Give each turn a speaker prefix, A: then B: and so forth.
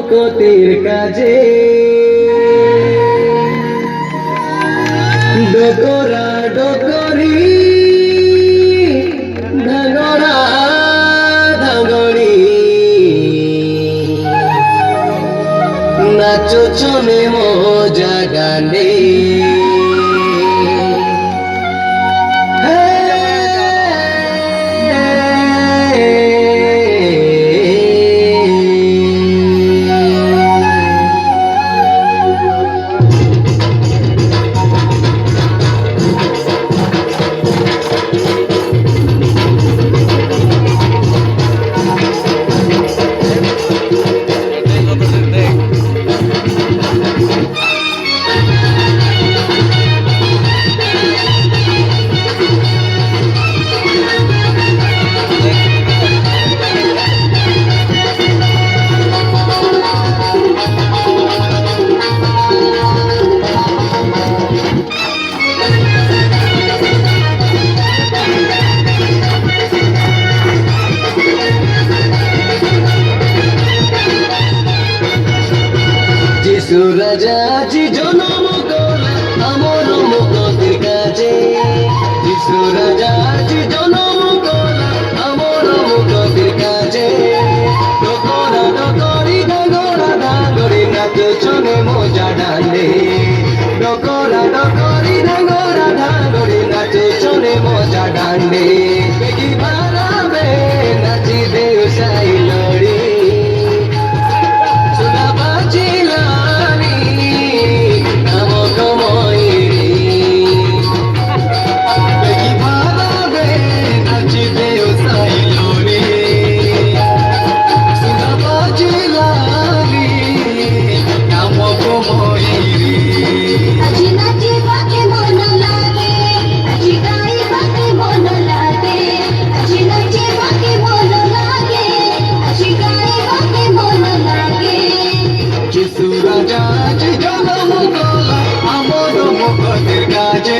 A: মুকতির কাজে ডকরা ডকরি ধাগড়া ধাগড়ি নাচো চলে মজা গানে রাজা জি জনম গোলা আমার মুকতির কাজে যিশু রাজা জি জনম গোলা আমার মুকতির কাজে ডকরা ডকরি ধাগড়া ধাগড়ি নাচো চলে মজা ডালে ডকরা ডকরি ধাগড়া ধাগড়ি নাচো চলে মজা ডালে বেগি ভারাবে নাচি দেউ সাই লড়ি রাজা জি জনম গোলা আমার মুকতির কাজে